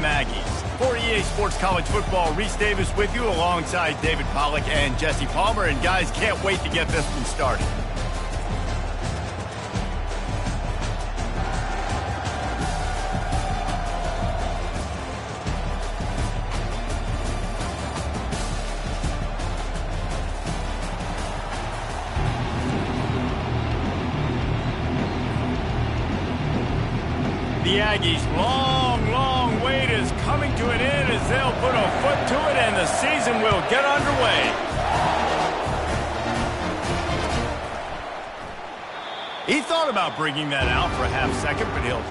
M Aggies. For EA Sports College Football, Reese Davis with you alongside David Pollack and Jesse Palmer. And guys, can't wait to get this one started. The Aggies' long wait is coming to an end as they'll put a foot to it and the season will get underway. He thought about bringing that out for a half second, but he'll...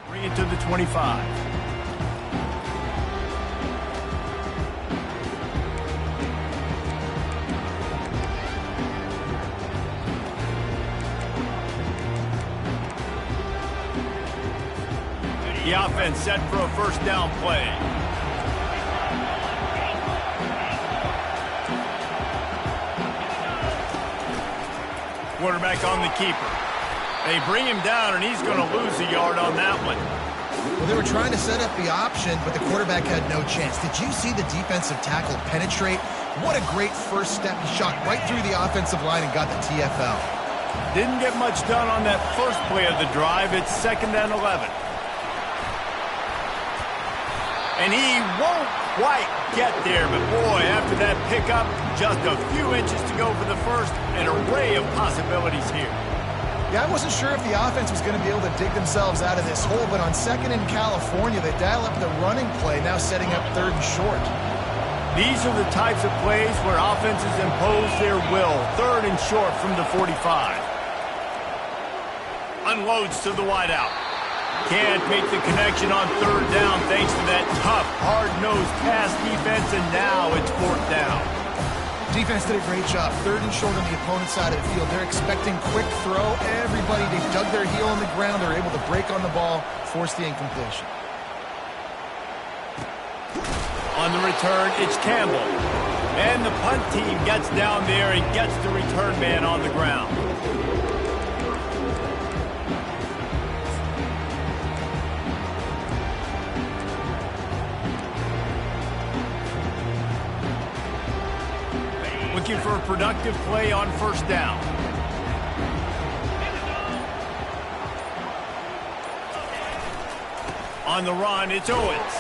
Bring it to the 25. The offense set for a first down play. Quarterback on the keeper. They bring him down, and he's going to lose a yard on that one. Well, they were trying to set up the option, but the quarterback had no chance. Did you see the defensive tackle penetrate? What a great first step. He shot right through the offensive line and got the TFL. Didn't get much done on that first play of the drive. It's 2nd and 11. And he won't quite get there, but boy, after that pickup, just a few inches to go for the first. An array of possibilities here. Yeah, I wasn't sure if the offense was going to be able to dig themselves out of this hole, but on 2nd in California, they dial up the running play, now setting up 3rd and short. These are the types of plays where offenses impose their will. 3rd and short from the 45. Unloads to the wideout. Can't make the connection on 3rd down thanks to that tough, hard-nosed pass defense, and now it's 4th down. Defense did a great job. 3rd and short on the opponent's side of the field. They're expecting quick throw. Everybody, they dug their heel on the ground. They're able to break on the ball, force the incompletion. On the return, it's Campbell. And the punt team gets down there and gets the return man on the ground. Looking for a productive play on 1st down. On the run, it's Owens.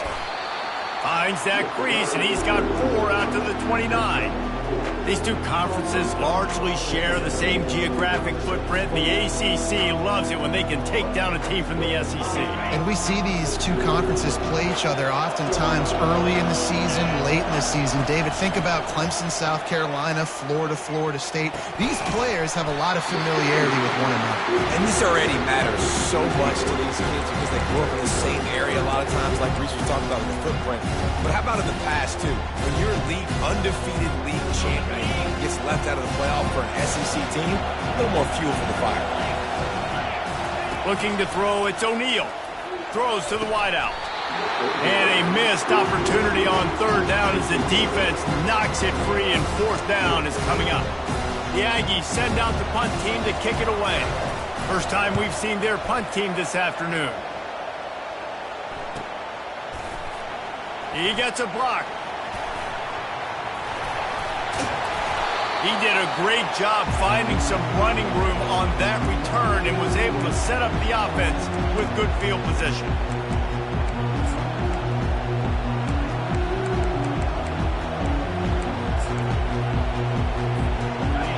Finds that crease, and he's got 4 out to the 29. These two conferences largely share the same geographic footprint. The ACC loves it when they can take down a team from the SEC. And we see these two conferences play each other oftentimes early in the season, late in the season. David, think about Clemson, South Carolina, Florida, Florida State. These players have a lot of familiarity with one another. And this already matters so much to these kids because they grew up in the same area a lot of times, like Reese was talking about with the footprint. But how about in the past, too? When your undefeated league champion gets left out of the playoff for an SEC team, a little more fuel for the fire. Looking to throw, it's O'Neal. Throws to the wideout. And a missed opportunity on 3rd down as the defense knocks it free, and 4th down is coming up. The Aggies send out the punt team to kick it away. First time we've seen their punt team this afternoon. He gets a block. He did a great job finding some running room on that return and was able to set up the offense with good field position.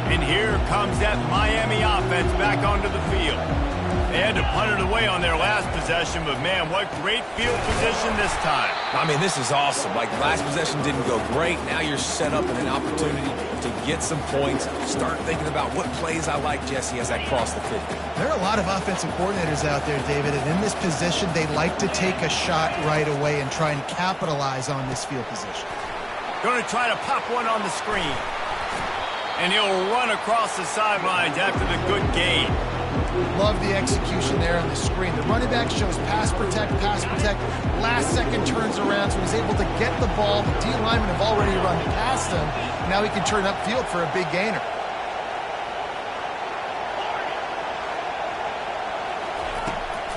And here comes that Miami offense back onto the field. They had to punt it away on their last possession, but man, what great field position this time. I mean, this is awesome. Like, last possession didn't go great. Now you're set up in an opportunity to get some points. Start thinking about what plays I like, Jesse, as I cross the 50. There are a lot of offensive coordinators out there, David, and in this position, they like to take a shot right away and try and capitalize on this field position. Going to try to pop one on the screen. And he'll run across the sidelines after the good gain. Love the execution there on the screen. The running back shows pass protect. Last second turns around, so he's able to get the ball. The D linemen have already run past him. Now he can turn upfield for a big gainer.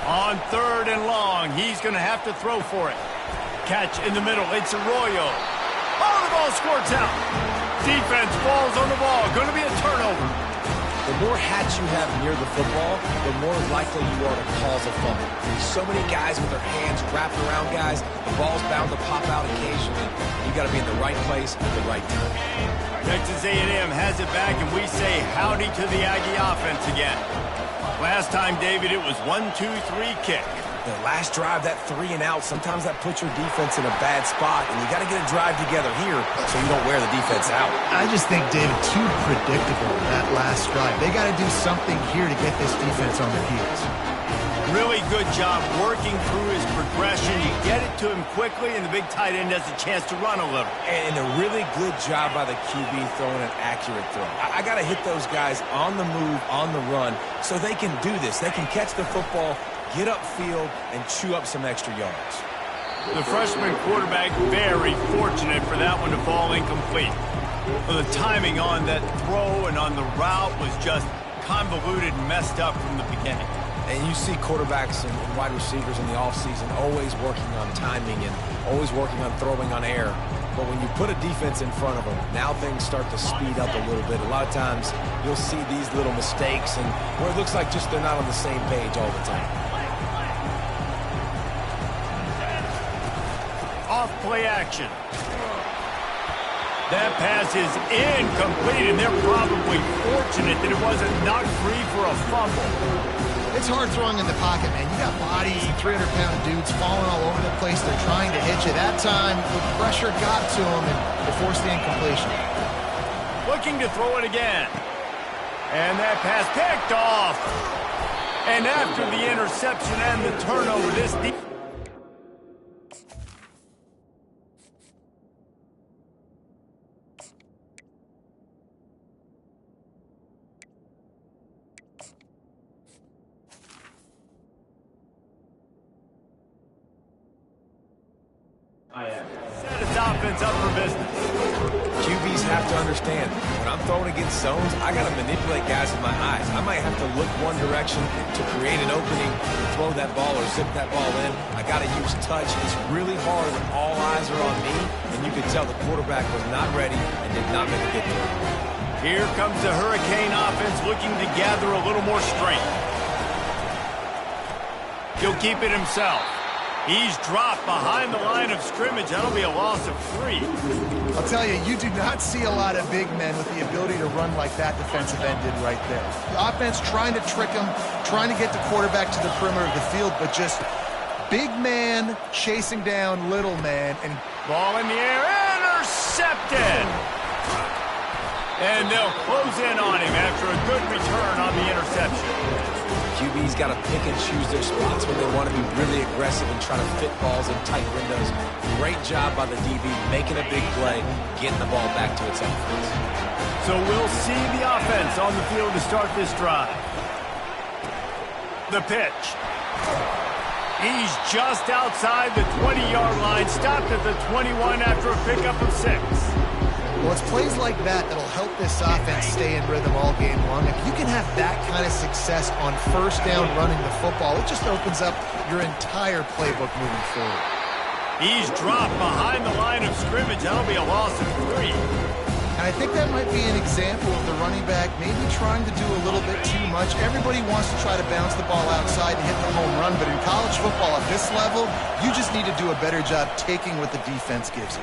On 3rd and long, he's going to have to throw for it. Catch in the middle. It's Arroyo. Oh, the ball squirts out. Defense falls on the ball. Going to be a turnover. The more hats you have near the football, the more likely you are to cause a fumble. So many guys with their hands wrapped around guys, the ball's bound to pop out occasionally. You got to be in the right place at the right time. Texas A&M has it back, and we say howdy to the Aggie offense again. Last time, David, it was 1-2-3 kick. The last drive, that 3 and out, sometimes that puts your defense in a bad spot, and you got to get a drive together here so you don't wear the defense out. I just think, David, too predictable, that last drive. They got to do something here to get this defense on their heels. Really good job working through his progression. You get it to him quickly, and the big tight end has a chance to run a little. And a really good job by the QB throwing an accurate throw. I got to hit those guys on the move, on the run, so they can do this. They can catch the football, get upfield, and chew up some extra yards. The freshman quarterback very fortunate for that one to fall incomplete. Well, the timing on that throw and on the route was just convoluted and messed up from the beginning. And you see quarterbacks and wide receivers in the offseason always working on timing and always working on throwing on air. But when you put a defense in front of them, now things start to speed up a little bit. A lot of times you'll see these little mistakes and where it looks like just they're not on the same page all the time. Off play action. That pass is incomplete, and they're probably fortunate that it wasn't knocked free for a fumble. It's hard throwing in the pocket, man. You got bodies and 300-pound dudes falling all over the place. They're trying to hit you. That time, the pressure got to them, and they forced the incompletion. Looking to throw it again. And that pass picked off. And after the interception and the turnover, this defense... set its offense up for business. QBs have to understand, when I'm throwing against zones, I got to manipulate guys with my eyes. I might have to look one direction to create an opening, to throw that ball or zip that ball in. I got to use touch. It's really hard when all eyes are on me, and you can tell the quarterback was not ready and did not make a good throw. Here comes the Hurricane offense looking to gather a little more strength. He'll keep it himself. He's dropped behind the line of scrimmage. That'll be a loss of 3. I'll tell you, you do not see a lot of big men with the ability to run like that defensive end did right there. The offense trying to trick him, trying to get the quarterback to the perimeter of the field, but just big man chasing down little man. And ball in the air, intercepted! And they'll close in on him after a good return on the interception. QB's got to pick and choose their spots when they want to be really aggressive and try to fit balls in tight windows. Great job by the DB, making a big play, getting the ball back to its offense. So we'll see the offense on the field to start this drive. The pitch. He's just outside the 20-yard line, stopped at the 21 after a pickup of 6. well, it's plays like that that'll help this offense stay in rhythm all game long. If you can have that kind of success on first down running the football, it just opens up your entire playbook moving forward. He's dropped behind the line of scrimmage. That'll be a loss of 3. And I think that might be an example of the running back maybe trying to do a little bit too much. Everybody wants to try to bounce the ball outside and hit the home run, but in college football at this level, you just need to do a better job taking what the defense gives you.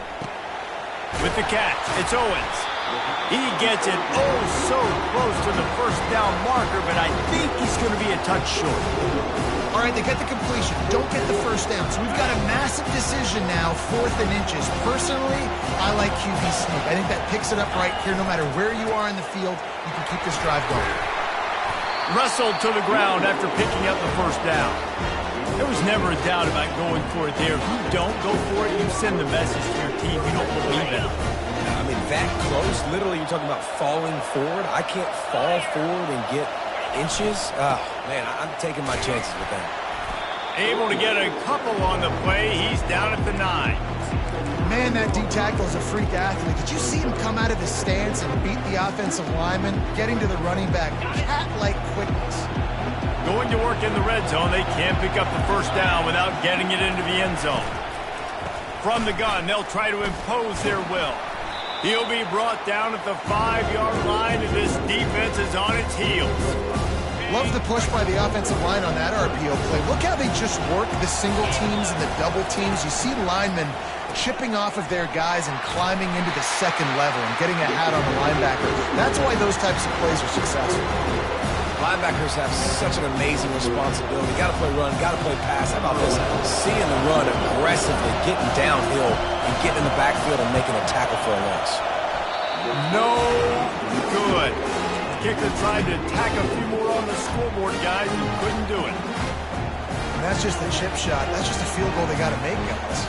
With the catch, it's Owens. He gets it oh so close to the first down marker, but I think he's going to be a touch short. All right, they get the completion. Don't get the first down. So we've got a massive decision now, 4th and inches. Personally, I like QB sneak. I think that picks it up right here. No matter where you are in the field, you can keep this drive going. Wrestled to the ground after picking up the first down. There was never a doubt about going for it there. If you don't go for it, you send the message to your team you don't believe in them. I mean, that close, literally you're talking about falling forward. I can't fall forward and get inches. Oh, man, I'm taking my chances with that. Able to get a couple on the play. He's down at the 9. Man, that D-tackle is a freak athlete. Did you see him come out of his stance and beat the offensive lineman, getting to the running back? Cat-like quickness. Going to work in the red zone. They can't pick up the first down without getting it into the end zone. From the gun, they'll try to impose their will. He'll be brought down at the 5-yard line, and this defense is on its heels. Love the push by the offensive line on that RPO play. Look how they just work the single teams and the double teams. You see linemen chipping off of their guys and climbing into the second level and getting a hat on the linebacker. That's why those types of plays are successful. Linebackers have such an amazing responsibility. Got to play run, got to play pass. How about this? Seeing the run aggressively, getting downhill, and getting in the backfield and making a tackle for a loss. No good. Kicker tried to tack a few more on the scoreboard, guys, and couldn't do it. And that's just a chip shot. That's just a field goal they got to make, guys.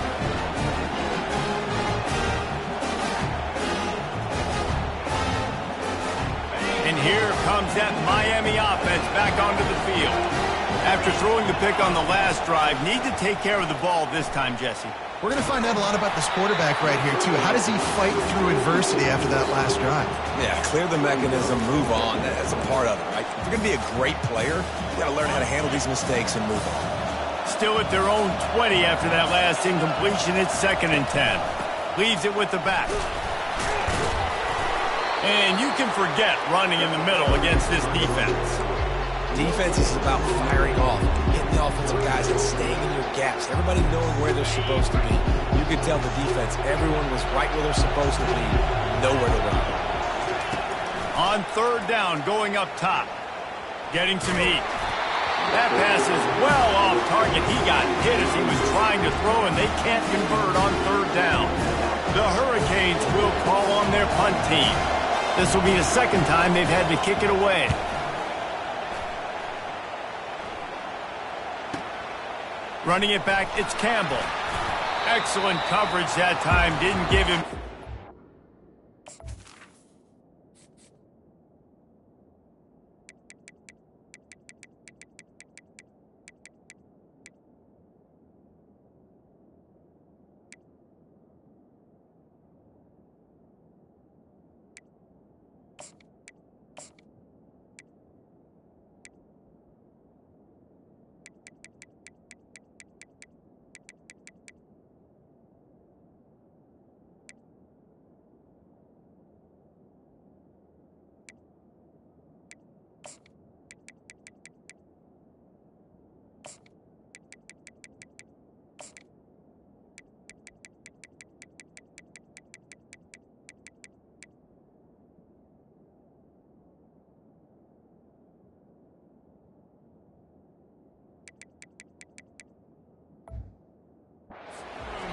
And here comes that Miami offense back onto the field. After throwing the pick on the last drive, need to take care of the ball this time, Jesse. We're going to find out a lot about this quarterback right here, too. How does he fight through adversity after that last drive? Yeah, clear the mechanism, move on. That's a part of it, right? If you're going to be a great player, you got to learn how to handle these mistakes and move on. Still at their own 20 after that last incompletion. It's 2nd and 10. Leaves it with the back. And you can forget running in the middle against this defense. Defense is about firing off, getting the offensive guys and staying in your gaps. Everybody knowing where they're supposed to be. You could tell the defense, everyone was right where they're supposed to be, nowhere to run. On 3rd down, going up top. Getting some heat. That pass is well off target. He got hit as he was trying to throw, and they can't convert on 3rd down. The Hurricanes will call on their punt team. This will be the 2nd time they've had to kick it away. Running it back, it's Campbell. Excellent coverage that time. Didn't give him...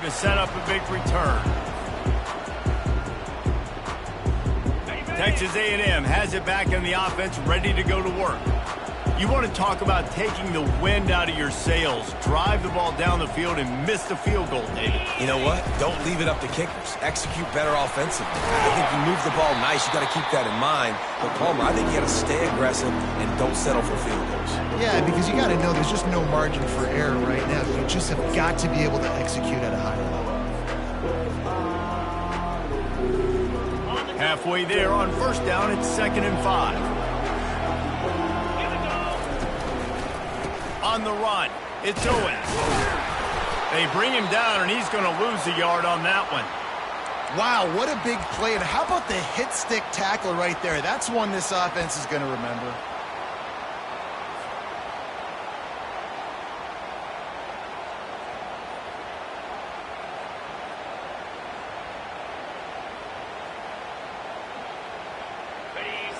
to set up a big return. Texas A&M has it back in the offense, ready to go to work. You want to talk about taking the wind out of your sails. Drive the ball down the field and miss the field goal, David. You know what? Don't leave it up to kickers. Execute better offensively. I think you move the ball nice. You got to keep that in mind. But Palmer, I think you got to stay aggressive and don't settle for field goals. Yeah, because you got to know there's just no margin for error right now. You just have got to be able to execute at a higher level. Halfway there on 1st down, it's 2nd and 5. On the run, it's Owens. They bring him down, and he's going to lose a yard on that one. Wow, what a big play. And how about the hit stick tackle right there? That's one this offense is going to remember.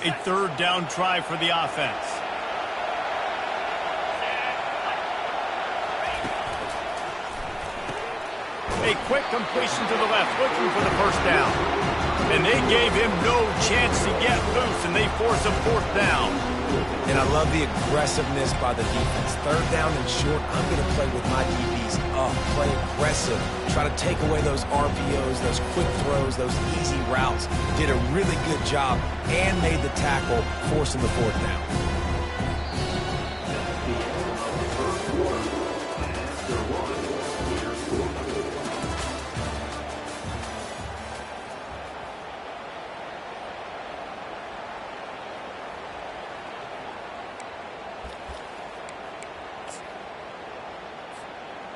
A third down try for the offense. A quick completion to the left, looking for the first down. And they gave him no chance to get loose, and they force a fourth down. And I love the aggressiveness by the defense. Third down and short, I'm going to play with my DBs up, play aggressive, try to take away those RPOs, those quick throws, those easy routes. Did a really good job and made the tackle, forcing the fourth down.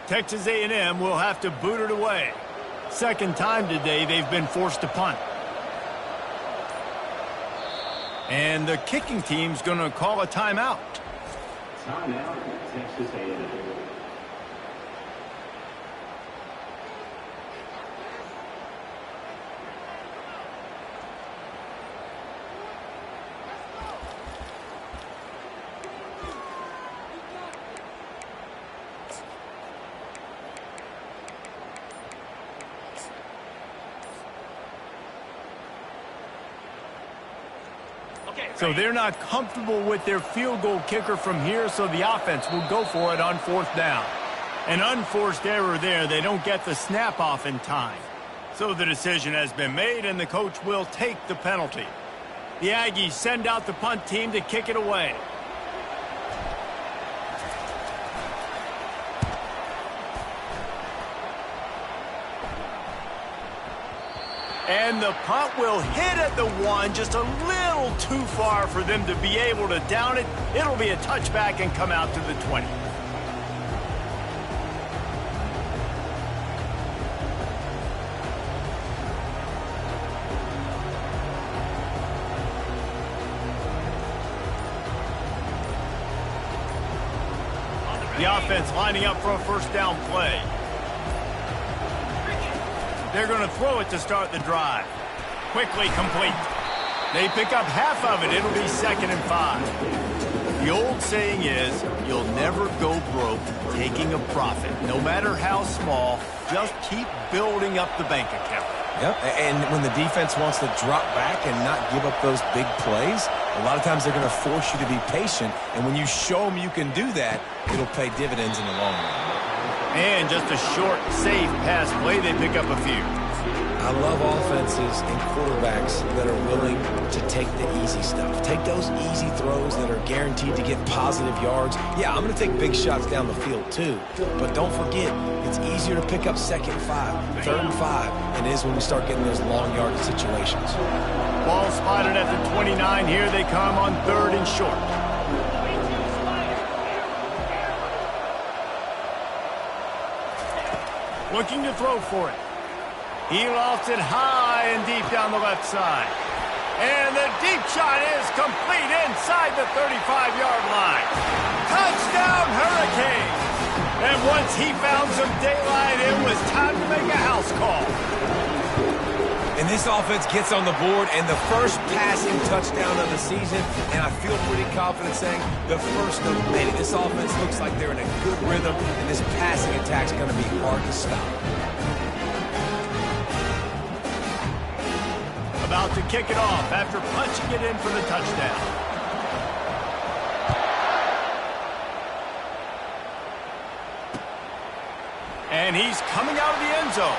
Texas A&M will have to boot it away. Second time today they've been forced to punt. And the kicking team's going to call a timeout. Timeout, Texas A&M. So they're not comfortable with their field goal kicker from here, so the offense will go for it on fourth down. An unforced error there. They don't get the snap off in time. So the decision has been made, and the coach will take the penalty. The Aggies send out the punt team to kick it away. And the punt will hit at the one, just a little too far for them to be able to down it. It'll be a touchback and come out to the 20. The offense lining up for a first down play. They're going to throw it to start the drive. Quickly complete. They pick up half of it. It'll be 2nd and 5. The old saying is, you'll never go broke taking a profit. No matter how small, just keep building up the bank account. Yep, and when the defense wants to drop back and not give up those big plays, a lot of times they're going to force you to be patient. And when you show them you can do that, it'll pay dividends in the long run. And just a short, safe pass play, they pick up a few. I love offenses and quarterbacks that are willing to take the easy stuff. Take those easy throws that are guaranteed to get positive yards. Yeah, I'm going to take big shots down the field too. But don't forget, it's easier to pick up 2nd and 5, 3rd and 5 than it is when we start getting those long yardage situations. Ball spotted at the 29. Here they come on 3rd and short. Looking to throw for it. He lofts it high and deep down the left side. And the deep shot is complete inside the 35-yard line. Touchdown, Hurricanes! And once he found some daylight, it was time to make a house call. And this offense gets on the board, and the first passing touchdown of the season, and I feel pretty confident saying the first of many. This offense looks like they're in a good rhythm, and this passing attack's going to be hard to stop. About to kick it off after punching it in for the touchdown. And he's coming out of the end zone.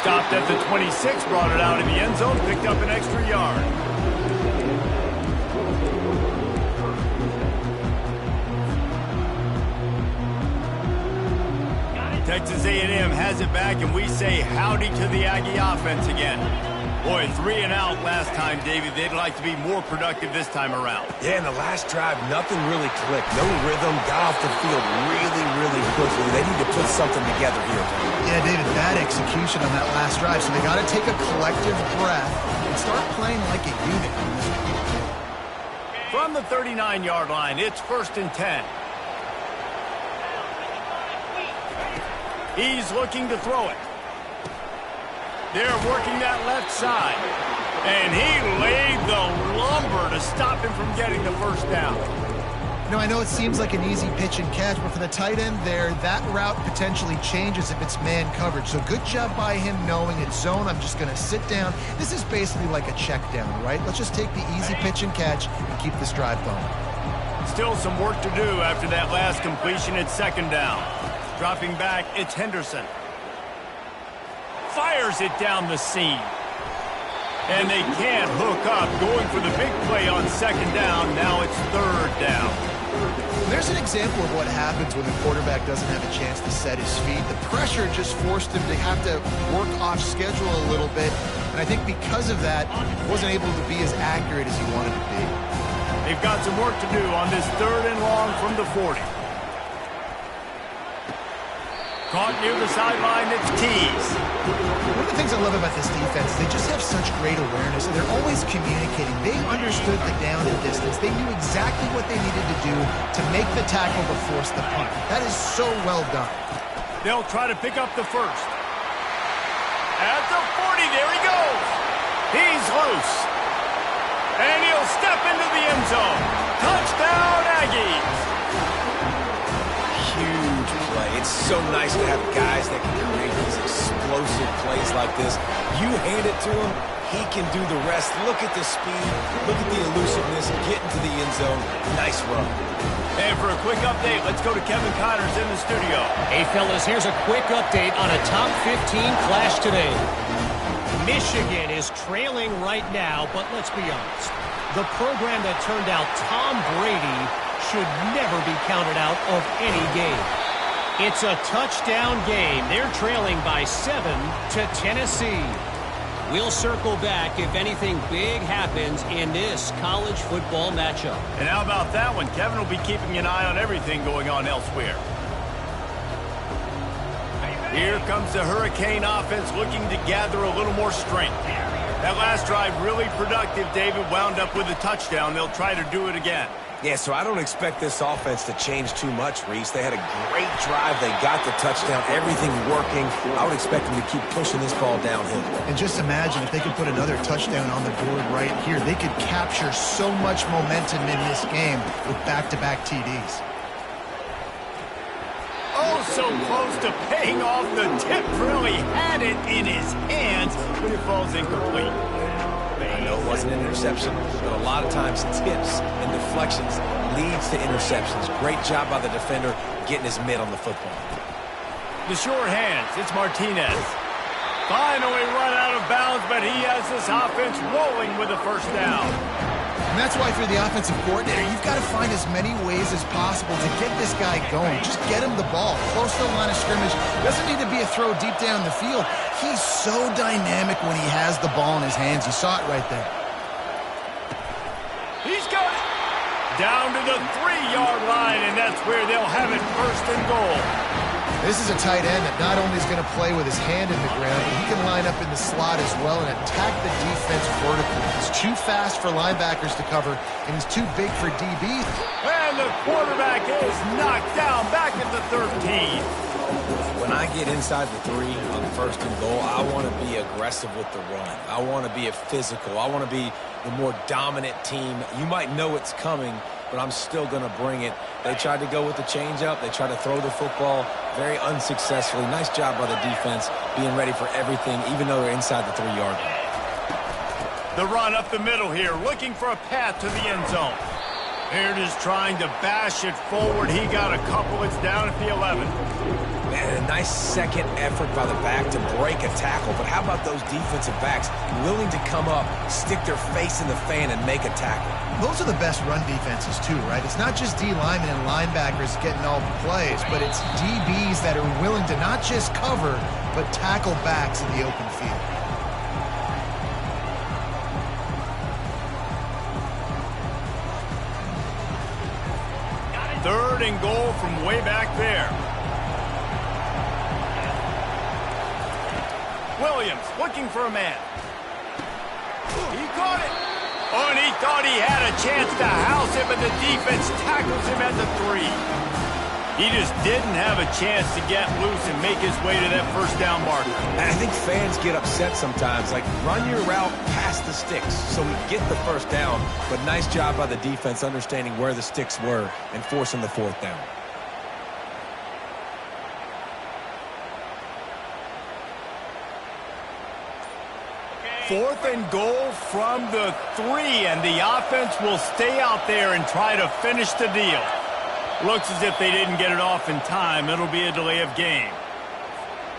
Stopped at the 26, brought it out in the end zone, picked up an extra yard. Texas A&M has it back, and we say howdy to the Aggie offense again. Boy, 3 and out last time, David. They'd like to be more productive this time around. Yeah, in the last drive, nothing really clicked. No rhythm, got off the field really, really quickly. They need to put something together here. Yeah, David, bad execution on that last drive, so they got to take a collective breath and start playing like a unit. From the 39-yard line, it's 1st and 10. He's looking to throw it. They're working that left side. And he laid the to stop him from getting the first down. Now, I know it seems like an easy pitch and catch, but for the tight end there, that route potentially changes if it's man coverage. So good job by him knowing it's zone. I'm just going to sit down. This is basically like a check down, right? Let's just take the easy pitch and catch and keep this drive going. Still some work to do after that last completion at second down. Dropping back, it's Henderson. Fires it down the seam. And they can't hook up. Going for the big play on second down. Now it's third down. There's an example of what happens when the quarterback doesn't have a chance to set his feet. The pressure just forced him to have to work off schedule a little bit. And I think because of that, wasn't able to be as accurate as he wanted to be. They've got some work to do on this third and long from the 40. Caught near the sideline, it's Tees. One of the things I love about this defense, they just have such great awareness. They're always communicating. They understood the down and distance. They knew exactly what they needed to do to make the tackle to force the punt. That is so well done. They'll try to pick up the first. At the 40, there he goes. He's loose. And he'll step into the end zone. Touchdown, Aggies. Huge play. It's so nice to have guys that can create these explosive plays like this. You hand it to him, he can do the rest. Look at the speed, look at the elusiveness, get into the end zone. Nice run. And for a quick update, let's go to Kevin Connors in the studio. Hey, fellas, here's a quick update on a top 15 clash today. Michigan is trailing right now, but let's be honest. The program that turned out Tom Brady should never be counted out of any game. It's a touchdown game. They're trailing by 7 to Tennessee. We'll circle back if anything big happens in this college football matchup. And how about that one? Kevin will be keeping an eye on everything going on elsewhere. Here comes the Hurricane offense looking to gather a little more strength. That last drive really productive. David wound up with a touchdown. They'll try to do it again. Yeah, so I don't expect this offense to change too much, Reese. They had a great drive. They got the touchdown. Everything working. I would expect them to keep pushing this ball downhill. And just imagine if they could put another touchdown on the board right here. They could capture so much momentum in this game with back-to-back TDs. Oh, so close to paying off. The tip really had it in his hands, but it falls incomplete. I know it wasn't an interception, but a lot of times tips and deflections leads to interceptions. Great job by the defender getting his mitt on the football. The short hands, it's Martinez. Finally run out of bounds, but he has this offense rolling with a first down. And that's why if you're the offensive coordinator, you've got to find as many ways as possible to get this guy going. Just get him the ball. Close to the line of scrimmage. Doesn't need to be a throw deep down the field. He's so dynamic when he has the ball in his hands. You saw it right there. He's got it. Down to the 3-yard line, and that's where they'll have it first and goal. This is a tight end that not only is going to play with his hand in the ground, but he can line up in the slot as well and attack the defense vertically. He's too fast for linebackers to cover, and he's too big for DBs. And the quarterback is knocked down back at the 13. When I get inside the 3 on first and goal, I want to be aggressive with the run. I want to be a physical. I want to be the more dominant team. You might know it's coming, but I'm still going to bring it. They tried to go with the changeup. They tried to throw the football very unsuccessfully. Nice job by the defense being ready for everything, even though they're inside the 3-yard line. The run up the middle here, looking for a path to the end zone. Here it is trying to bash it forward. He got a couple. It's down at the 11. Man, a nice second effort by the back to break a tackle. But how about those defensive backs willing to come up, stick their face in the fan, and make a tackle? Those are the best run defenses, too, right? It's not just D linemen and linebackers getting all the plays, but it's DBs that are willing to not just cover, but tackle backs in the open field. Third and goal from way back there. Williams looking for a man. He caught it. Oh, and he thought he had a chance to house it, but the defense tackles him at the 3. He just didn't have a chance to get loose and make his way to that first down marker. And I think fans get upset sometimes. Like, run your route past the sticks so we get the first down. But nice job by the defense understanding where the sticks were and forcing the fourth down. Fourth and goal from the 3, and the offense will stay out there and try to finish the deal. Looks as if they didn't get it off in time. It'll be a delay of game.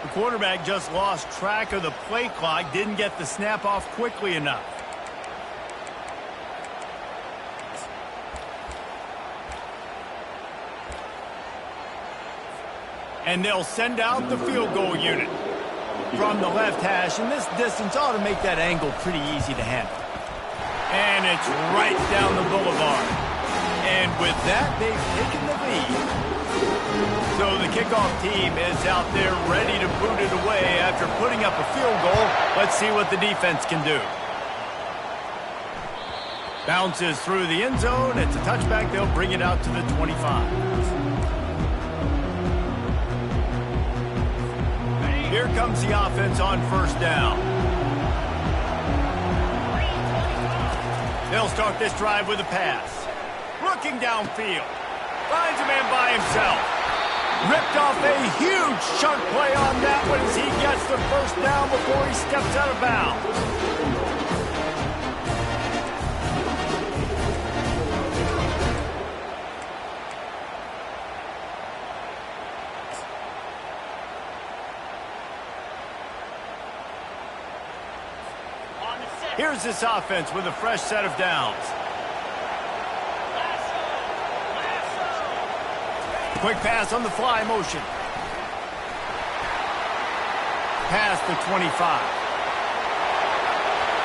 The quarterback just lost track of the play clock, didn't get the snap off quickly enough. And they'll send out the field goal unit from the left hash, and this distance ought to make that angle pretty easy to handle. And it's right down the boulevard. And with that, they've taken the lead. So the kickoff team is out there ready to boot it away after putting up a field goal. Let's see what the defense can do. Bounces through the end zone. It's a touchback. They'll bring it out to the 25. Here comes the offense on first down. They'll start this drive with a pass. Looking downfield. Finds a man by himself. Ripped off a huge chunk play on that one as he gets the first down before he steps out of bounds. Here's this offense with a fresh set of downs. Quick pass on the fly motion. Past the 25.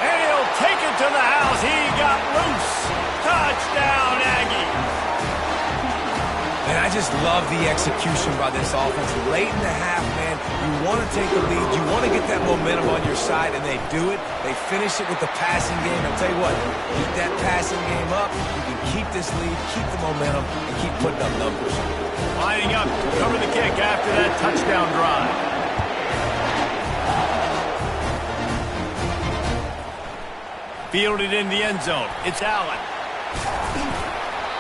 And he'll take it to the house. He got loose. Touchdown, Aggies. And I just love the execution by this offense. Late in the half, man, you want to take the lead. You want to get that momentum on your side, and they do it. They finish it with the passing game. I'll tell you what, keep that passing game up. You can keep this lead, keep the momentum, and keep putting up numbers. Lining up to cover the kick after that touchdown drive. Fielded in the end zone. It's Allen.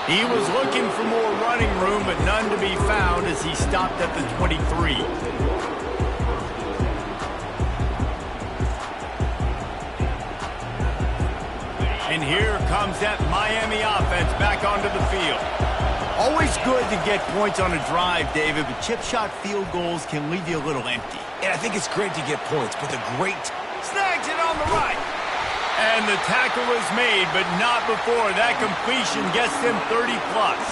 He was looking for more running room, but none to be found as he stopped at the 23. And here comes that Miami offense back onto the field. Always good to get points on a drive, David, but chip shot field goals can leave you a little empty. And I think it's great to get points, but the great... Snags it on the right. And the tackle is made, but not before that completion gets them 30-plus.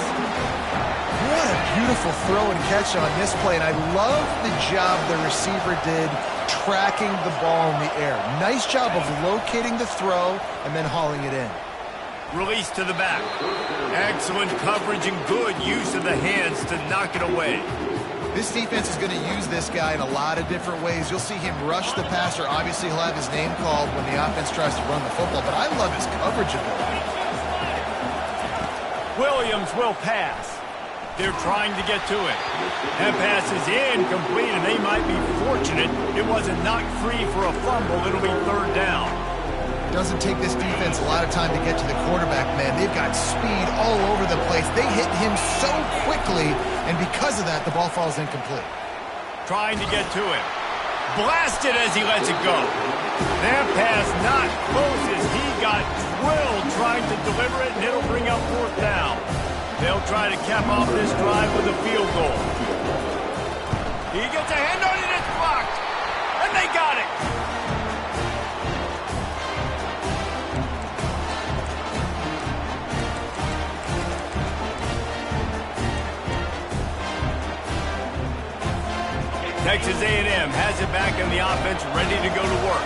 What a beautiful throw and catch on this play, and I love the job the receiver did tracking the ball in the air. Nice job of locating the throw and then hauling it in. Release to the back. Excellent coverage and good use of the hands to knock it away. This defense is going to use this guy in a lot of different ways. You'll see him rush the passer. Obviously, he'll have his name called when the offense tries to run the football, but I love his coverage ability. Williams will pass. They're trying to get to it. That pass is incomplete, and they might be fortunate it wasn't knocked free for a fumble. It'll be third down. Doesn't take this defense a lot of time to get to the quarterback, man. They've got speed all over the place. They hit him so quickly, and because of that, the ball falls incomplete. Trying to get to it. Blasted as he lets it go. That pass not close as he got drilled trying to deliver it, and it'll bring up fourth down. They'll try to cap off this drive with a field goal. He gets a hand on it, it's blocked. And they got it. Texas A&M has it back in the offense, ready to go to work.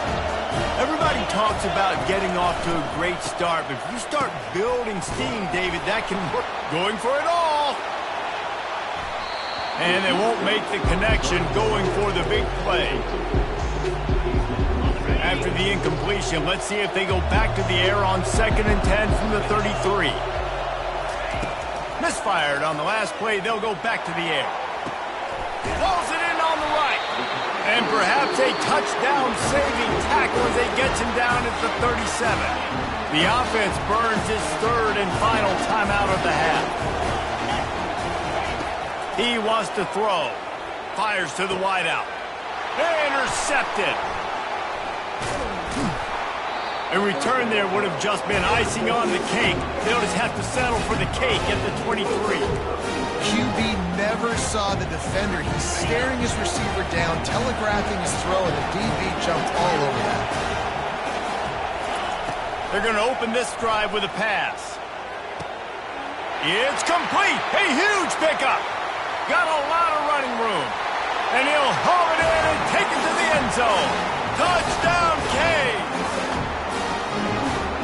Everybody talks about getting off to a great start, but if you start building steam, David, that can work. Going for it all. And they won't make the connection going for the big play. After the incompletion, let's see if they go back to the air on 2nd and 10 from the 33. misfired on the last play. They'll go back to the air. Throws it in on the right. And perhaps a touchdown-saving tackle as they gets him down at the 37. The offense burns his third and final timeout of the half. He wants to throw. Fires to the wideout. Intercepted. A return there would have just been icing on the cake. They'll just have to settle for the cake at the 23. QB never saw the defender. He's staring his receiver down, telegraphing his throw, and the DB jumped all over that. They're going to open this drive with a pass. It's complete. A huge pickup. Got a lot of running room. And he'll haul it in and take it to the end zone. Touchdown, Canes.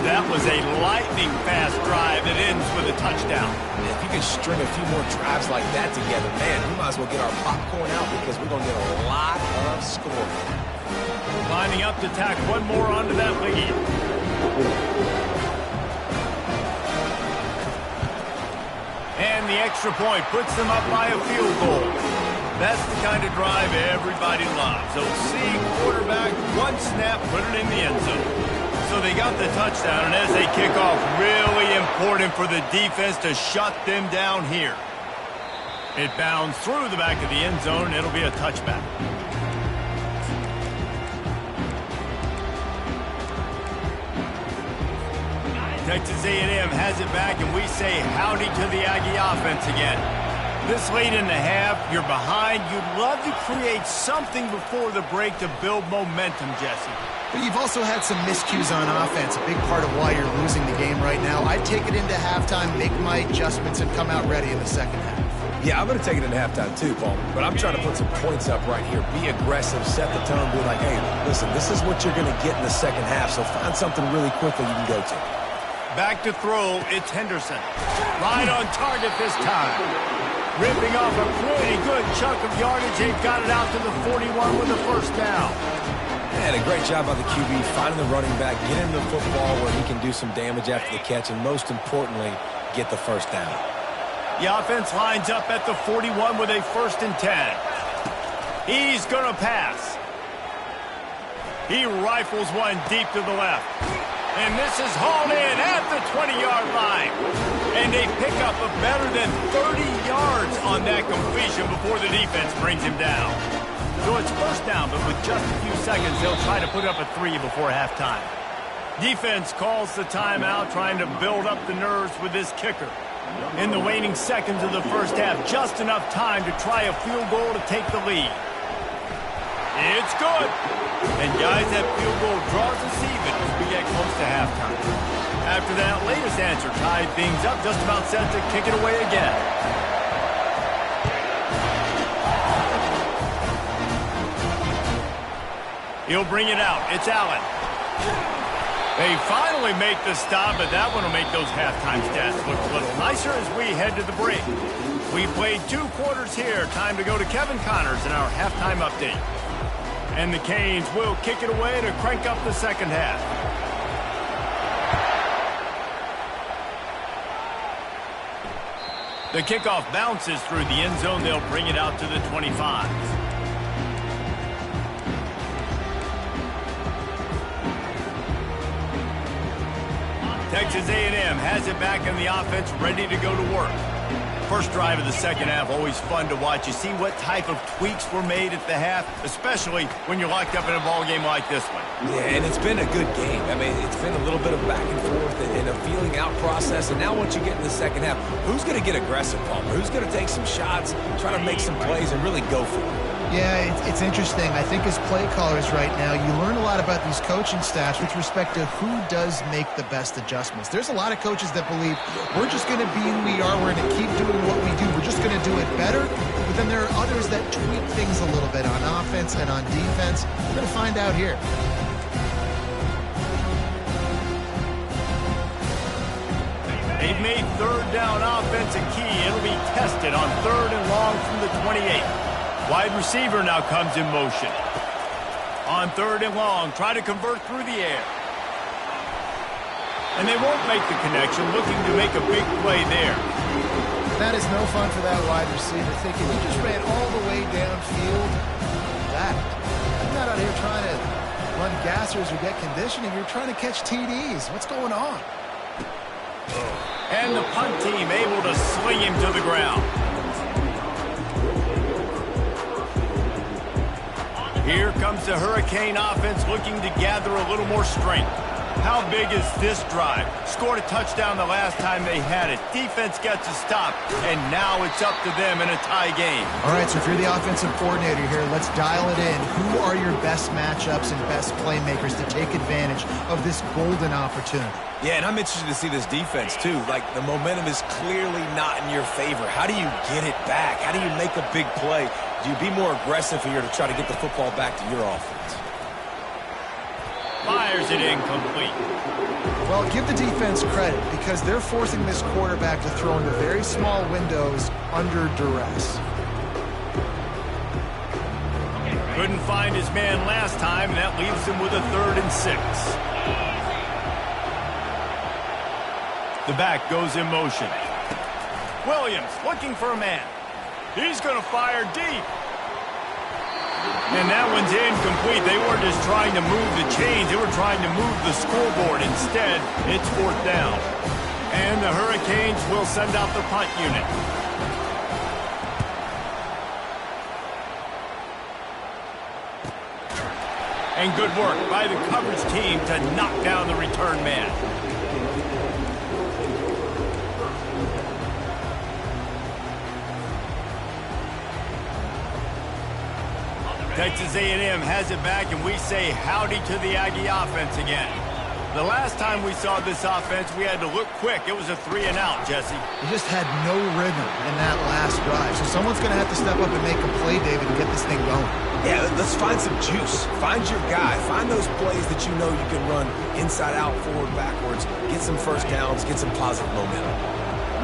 That was a lightning-fast drive that ends with a touchdown. If you can string a few more drives like that together, man, we might as well get our popcorn out because we're going to get a lot of scoring. Lining up to tack one more onto that lead. And the extra point puts them up by a field goal. That's the kind of drive everybody loves. So see quarterback, one snap, put it in the end zone. So they got the touchdown, and as they kick off, really important for the defense to shut them down here. It bounds through the back of the end zone, and it'll be a touchback. Texas A&M has it back, and we say howdy to the Aggie offense again. This late in the half, you're behind. You'd love to create something before the break to build momentum, Jesse. But you've also had some miscues on offense, a big part of why you're losing the game right now. I'd take it into halftime, make my adjustments, and come out ready in the second half. Yeah, I'm going to take it into halftime too, Paul. But I'm trying to put some points up right here. Be aggressive, set the tone, be like, hey, listen, this is what you're going to get in the second half, so find something really quickly you can go to. Back to throw, it's Henderson. Right on target this time. Ripping off a pretty good chunk of yardage. They've got it out to the 41 with a first down. And a great job by the QB, finding the running back, get him the football where he can do some damage after the catch, and most importantly, get the first down. The offense lines up at the 41 with a 1st and 10. He's going to pass. He rifles one deep to the left. And this is hauled in at the 20-yard line. And they pick up a better than 30 yards on that completion before the defense brings him down. So it's first down, but with just a few seconds, they'll try to put up a 3 before halftime. Defense calls the timeout, trying to build up the nerves with this kicker. In the waning seconds of the first half, just enough time to try a field goal to take the lead. It's good. And guys, that field goal draws us even as we get close to halftime. After that latest answer tied things up, just about set to kick it away again. He'll bring it out. It's Allen. They finally make the stop, but that one will make those halftime stats look a little nicer as we head to the break. We played 2 quarters here. Time to go to Kevin Connors in our halftime update. And the Canes will kick it away to crank up the second half. The kickoff bounces through the end zone. They'll bring it out to the 25. Texas A&M has it back in the offense, ready to go to work. First drive of the second half, always fun to watch. You see what type of tweaks were made at the half, especially when you're locked up in a ball game like this one. Yeah, and it's been a good game. I mean, it's been a little bit of back and forth and a feeling out process. And now once you get in the second half, who's going to get aggressive, Palmer? Who's going to take some shots, try to make some plays, and really go for it? Yeah, it's interesting. I think as play callers right now, you learn a lot about these coaching staffs with respect to who does make the best adjustments. There's a lot of coaches that believe we're just going to be who we are. We're going to keep doing what we do. We're just going to do it better. But then there are others that tweak things a little bit on offense and on defense. We're going to find out here. They've made third down offense a key. It'll be tested on 3rd and long from the 28. Wide receiver now comes in motion. On 3rd and long, try to convert through the air. And they won't make the connection, looking to make a big play there. that is no fun for that wide receiver, thinking he just ran all the way downfield. That. You're not out here trying to run gassers or get conditioning. You're trying to catch TDs. What's going on? And the punt team able to sling him to the ground. Here comes the Hurricane offense looking to gather a little more strength. How big is this drive? Scored a touchdown the last time they had it. Defense gets a stop, and now it's up to them in a tie game. All right, so if you're the offensive coordinator here, let's dial it in. Who are your best matchups and best playmakers to take advantage of this golden opportunity? Yeah, and I'm interested to see this defense, too. Like, the momentum is clearly not in your favor. How do you get it back? How do you make a big play? Do you be more aggressive here to try to get the football back to your offense? Fires it incomplete. Well, give the defense credit because they're forcing this quarterback to throw into very small windows under duress. Couldn't find his man last time, and that leaves him with a 3rd and 6. The back goes in motion. Williams looking for a man. He's going to fire deep. And that one's incomplete. They weren't just trying to move the chains. They were trying to move the scoreboard. Instead, it's 4th down. And the Hurricanes will send out the punt unit. And good work by the coverage team to knock down the return man. Texas A&M has it back, and we say howdy to the Aggie offense again. The last time we saw this offense, we had to look quick. It was a 3-and-out, Jesse. They just had no rhythm in that last drive. So someone's going to have to step up and make a play, David, and get this thing going. Yeah, let's find some juice. Find your guy. Find those plays that you know you can run inside out, forward, backwards. Get some first downs. Get some positive momentum.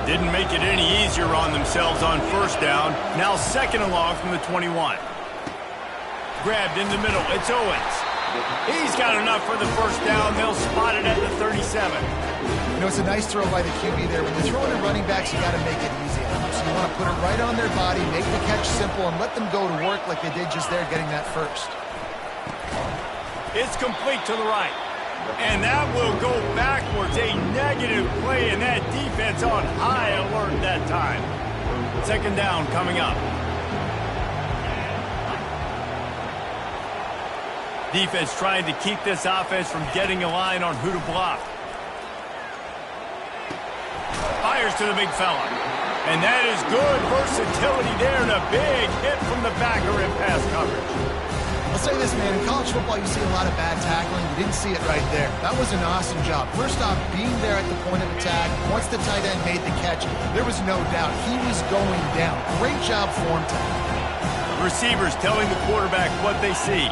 Didn't make it any easier on themselves on 1st down. Now 2nd and long from the 21. Grabbed in the middle. It's Owens. He's got enough for the 1st down. They'll spot it at the 37. You know, it's a nice throw by the QB there. When you're throwing at running backs, you got to make it easy. So you want to put it right on their body, make the catch simple, and let them go to work like they did just there getting that 1st. It's complete to the right. And that will go backwards. A negative play, and that defense on high alert that time. 2nd down coming up. Defense trying to keep this offense from getting a line on who to block. Fires to the big fella. And that is good versatility there, and a big hit from the backer in pass coverage. I'll say this, man. In college football, you see a lot of bad tackling. You didn't see it right there. That was an awesome job. First off, being there at the point of attack. Once the tight end made the catch, there was no doubt he was going down. Great job form tackle. Receivers telling the quarterback what they see.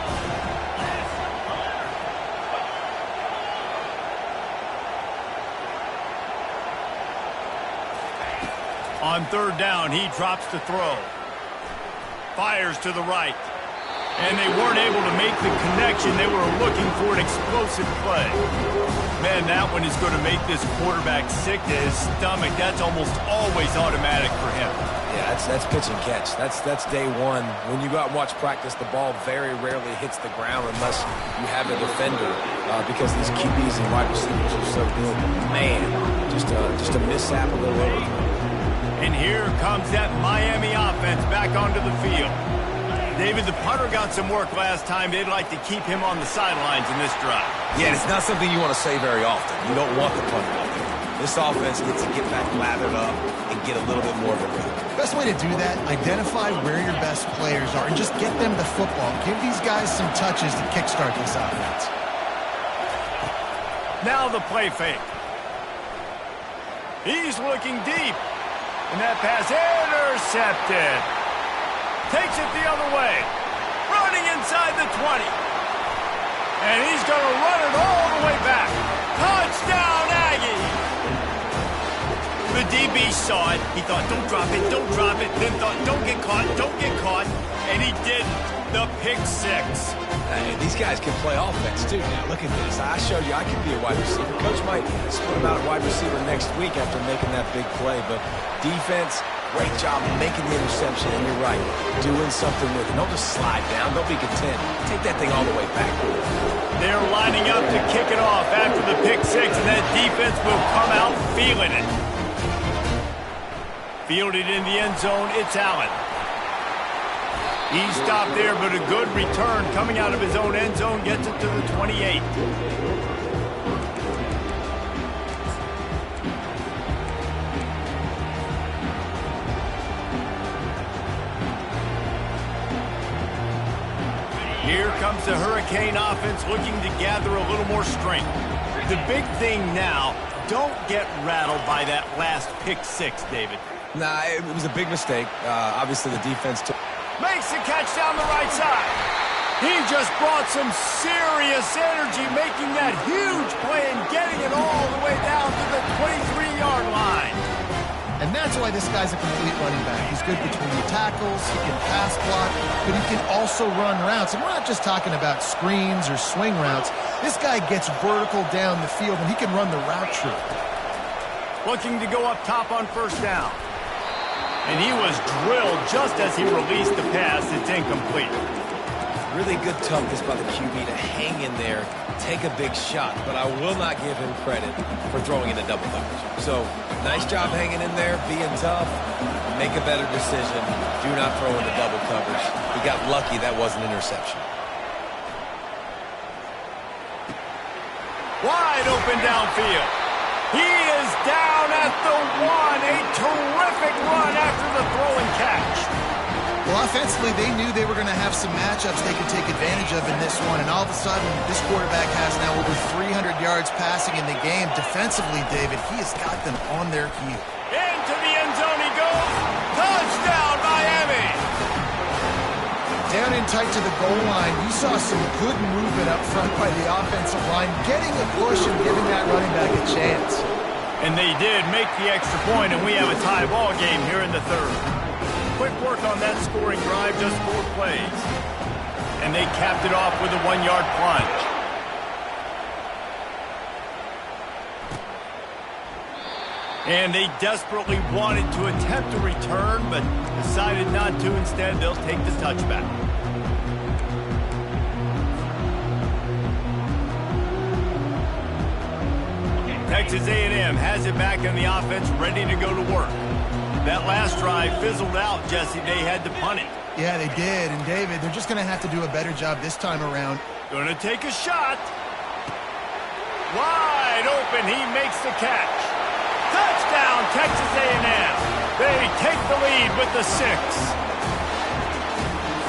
On 3rd down, he drops to throw. Fires to the right. And they weren't able to make the connection. They were looking for an explosive play. Man, that one is going to make this quarterback sick to his stomach. That's almost always automatic for him. Yeah, that's pitch and catch. That's day one. When you go out and watch practice, the ball very rarely hits the ground unless you have a defender because these QBs and wide receivers are so good. Man, just a mishap, a little overthrow. And here comes that Miami offense back onto the field. David, the punter got some work last time. They'd like to keep him on the sidelines in this drive. Yeah, it's not something you want to say very often. You don't want the punter out there. This offense needs to get back lathered up and get a little bit more of a rhythm. Best way to do that, identify where your best players are and just get them the football. Give these guys some touches to kickstart this offense. Now the play fake. He's looking deep. And that pass intercepted. Takes it the other way. Running inside the 20. And he's going to run it all the way back. Touchdown, Aggie! The DB saw it. He thought, don't drop it, don't drop it. Then thought, don't get caught, don't get caught. And he didn't. The pick 6. These guys can play offense, too. Now, look at this. I showed you I could be a wide receiver. Coach might split him out at wide receiver next week after making that big play. But defense Great job making the interception, and you're right, doing something with it. Don't just slide down. Don't be content. Take that thing all the way back. They're lining up to kick it off after the pick six, and that defense will come out feeling it. Fielded in the end zone, it's Allen. He stopped there, but a good return coming out of his own end zone gets it to the 28. Here comes the Hurricane offense looking to gather a little more strength. The big thing now, don't get rattled by that last pick six, David. Nah, it was a big mistake. Obviously, the defense took... Makes the catch down the right side. He just brought some serious energy, making that huge play and getting it all the way down to the 23-yard line. And that's why this guy's a complete running back. He's good between the tackles, he can pass block, but he can also run routes. And we're not just talking about screens or swing routes. This guy gets vertical down the field, and he can run the route tree. Looking to go up top on first down. And he was drilled just as he released the pass. It's incomplete. Really good toughness by the QB to hang in there, take a big shot, but I will not give him credit for throwing in a double coverage. So, nice job hanging in there, being tough, make a better decision, do not throw in the double coverage. He got lucky that was an interception. Wide open downfield. He is down at the one. A terrific run after the throw and catch. Well, offensively, they knew they were going to have some matchups they could take advantage of in this one, and all of a sudden, this quarterback has now over 300 yards passing in the game. Defensively, David, he has got them on their heel. Into the end zone he goes. Touchdown, Miami. Down in tight to the goal line, you saw some good movement up front by the offensive line, getting a push and giving that running back a chance. And they did make the extra point, and we have a tie ball game here in the third. Quick work on that scoring drive, just 4 plays. And they capped it off with a 1-yard plunge. And they desperately wanted to attempt a return, but decided not to. Instead, they'll take the touchback. Texas A&M has it back in the offense, ready to go to work. That last drive fizzled out, Jesse. They had to punt it. Yeah, they did. And, David, they're just going to have to do a better job this time around. Going to take a shot. Wide open. He makes the catch. Touchdown, Texas A&M. They take the lead with the 6.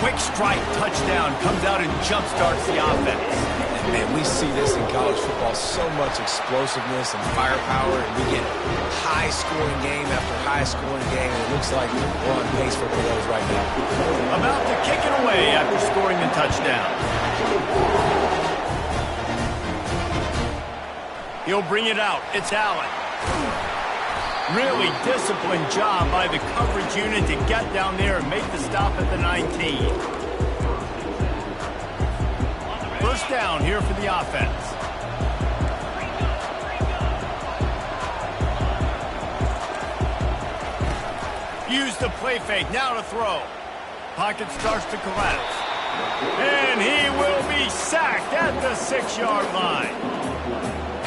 Quick strike touchdown comes out and jumpstarts the offense. Man, we see this in college football, so much explosiveness and firepower, and we get high-scoring game after high-scoring game, and it looks like we're on pace for one of those right now. About to kick it away after scoring the touchdown. He'll bring it out. It's Allen. Really disciplined job by the coverage unit to get down there and make the stop at the 19. First down here for the offense. Use the play fake, now to throw. Pocket starts to collapse. And he will be sacked at the 6-yard line.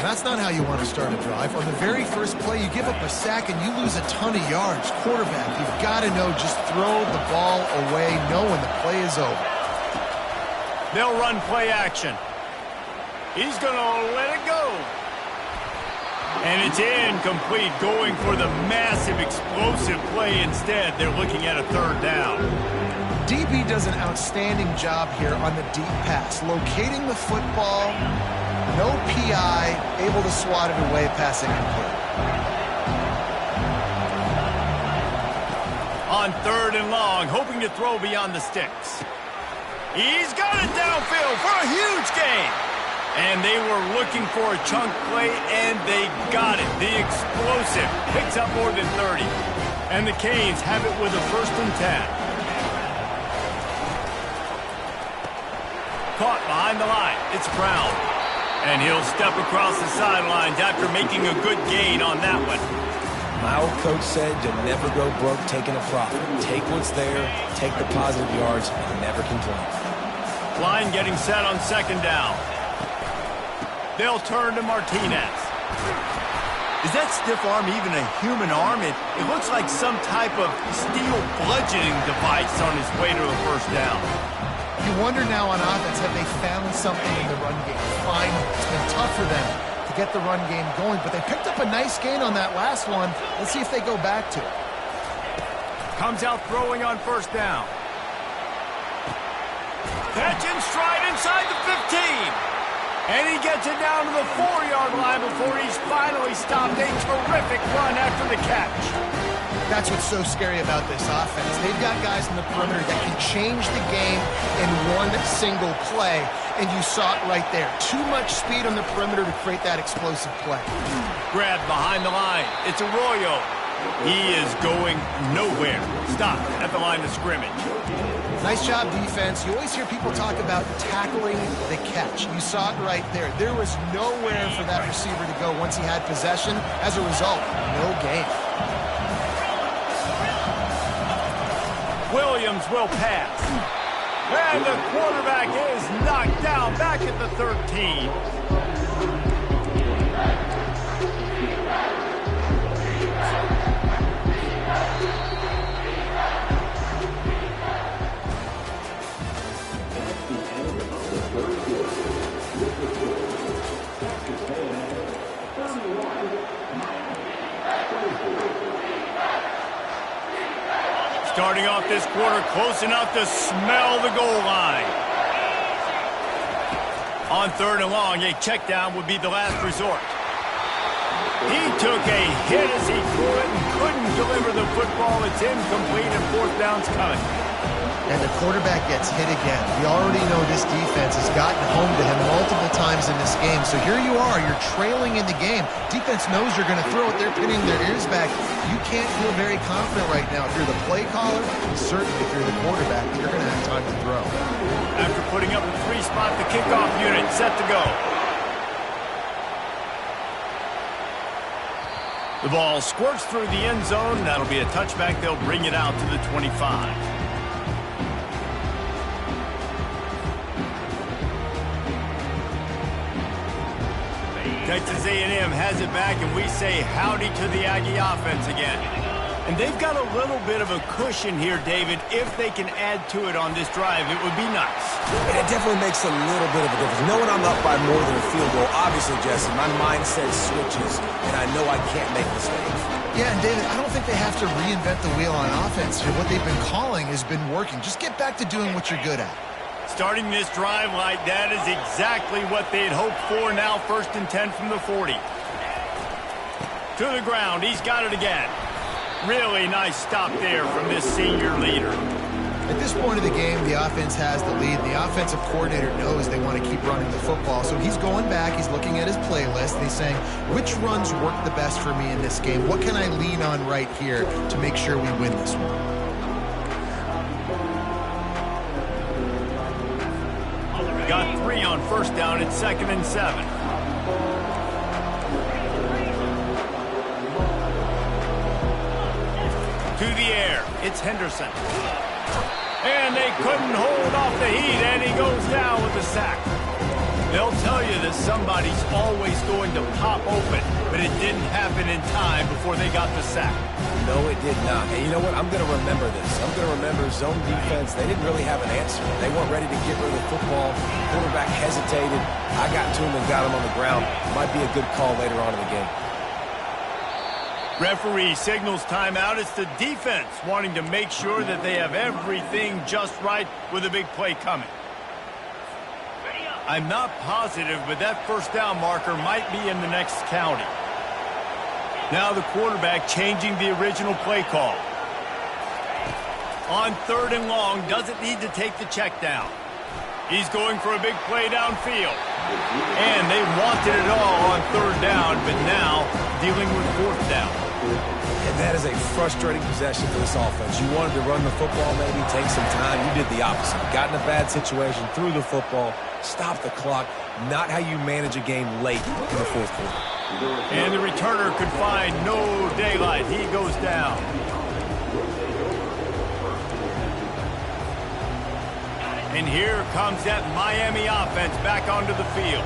And that's not how you want to start a drive. On the very first play, you give up a sack and you lose a ton of yards. Quarterback, you've got to know, just throw the ball away, know when the play is over. They'll run play action. He's going to let it go. And it's incomplete, going for the massive explosive play instead. They're looking at a 3rd down. DB does an outstanding job here on the deep pass, locating the football, no PI, able to swat it away, passing incomplete. On 3rd and long, hoping to throw beyond the sticks. He's got it downfield for a huge gain. And they were looking for a chunk play, and they got it. The explosive picks up more than 30. And the Canes have it with a 1st and 10. Caught behind the line. It's Brown. And he'll step across the sidelines after making a good gain on that one. My old coach said you'll never go broke taking a profit. Take what's there, take the positive yards, and never complain. Line getting set on second down. They'll turn to Martinez. Is that stiff arm even a human arm? It looks like some type of steel bludgeoning device on his way to a first down. You wonder now on offense, have they found something in the run game? Finally, it's been tough for them to get the run game going, but they picked up a nice gain on that last one. Let's see if they go back to it. Comes out throwing on first down. Catch in stride inside the 15. And he gets it down to the 4-yard line before he's finally stopped. A terrific run after the catch. That's what's so scary about this offense. They've got guys in the perimeter that can change the game in one single play, and you saw it right there. Too much speed on the perimeter to create that explosive play. Grabbed behind the line. It's Arroyo. He is going nowhere. Stopped at the line of scrimmage. Nice job, defense. You always hear people talk about tackling the catch. You saw it right there. There was nowhere for that receiver to go once he had possession. As a result, no gain. Williams will pass. And the quarterback is knocked down back at the 13. Starting off this quarter close enough to smell the goal line. On third and long, a check down would be the last resort. He took a hit as he threw it and couldn't deliver the football. It's incomplete and fourth down's coming. And the quarterback gets hit again. We already know this defense has gotten home to him multiple times in this game. So here you are, you're trailing in the game. Defense knows you're going to throw it. They're pinning their ears back. You can't feel very confident right now. If you're the play caller, and certainly if you're the quarterback, you're going to have time to throw. After putting up a 3-spot, the kickoff unit set to go. The ball squirts through the end zone. That'll be a touchback. They'll bring it out to the 25. Texas A&M has it back, and we say howdy to the Aggie offense again. And they've got a little bit of a cushion here, David. If they can add to it on this drive, it would be nice. And it definitely makes a little bit of a difference. Knowing I'm up by more than a field goal, obviously, Jesse, my mindset switches, and I know I can't make mistakes. Yeah, and David, I don't think they have to reinvent the wheel on offense here. What they've been calling has been working. Just get back to doing what you're good at. Starting this drive like that is exactly what they had hoped for. Now 1st and 10 from the 40. To the ground. He's got it again. Really nice stop there from this senior leader. At this point of the game, the offense has the lead. The offensive coordinator knows they want to keep running the football. So he's going back. He's looking at his playlist. And he's saying, which runs work the best for me in this game? What can I lean on right here to make sure we win this one? Got 3 on first down at 2nd and 7. To the air, it's Henderson. And they couldn't hold off the heat, and he goes down with the sack. They'll tell you that somebody's always going to pop open, but it didn't happen in time before they got the sack. No, it did not. And you know what? I'm going to remember this. I'm going to remember zone defense. They didn't really have an answer. They weren't ready to get rid of the football. Quarterback hesitated. I got to him and got him on the ground. Might be a good call later on in the game. Referee signals timeout. It's the defense wanting to make sure that they have everything just right with a big play coming. I'm not positive, but that first down marker might be in the next county. Now the quarterback changing the original play call. On 3rd and long, doesn't need to take the check down. He's going for a big play downfield. And they wanted it all on 3rd down, but now dealing with 4th down. And that is a frustrating possession for this offense. You wanted to run the football, maybe take some time. You did the opposite. Got in a bad situation, threw the football, stopped the clock. Not how you manage a game late in the fourth quarter. And the returner could find no daylight. He goes down. And here comes that Miami offense back onto the field.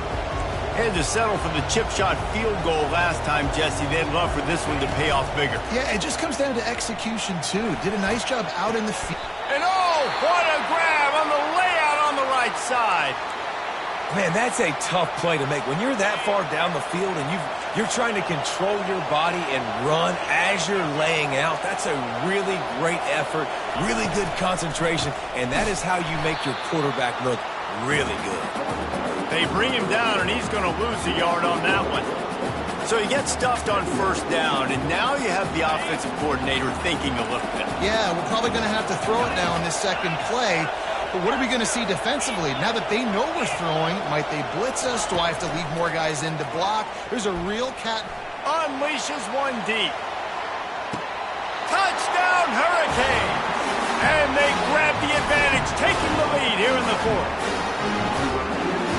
Had to settle for the chip shot field goal last time, Jesse. They'd love for this one to pay off bigger. Yeah, it just comes down to execution, too. Did a nice job out in the field. And oh, what a grab on the layout on the right side. Man, that's a tough play to make. When you're that far down the field and you're trying to control your body and run as you're laying out, that's a really great effort, really good concentration, and that is how you make your quarterback look really good. They bring him down, and he's going to lose a yard on that one. So he gets stuffed on first down, and now you have the offensive coordinator thinking a little bit. Yeah, we're probably going to have to throw it now in this second play. But what are we going to see defensively? Now that they know we're throwing, might they blitz us? Do I have to leave more guys in to block? There's a real cat. Unleashes one deep. Touchdown, Hurricane! And they grab the advantage, taking the lead here in the fourth.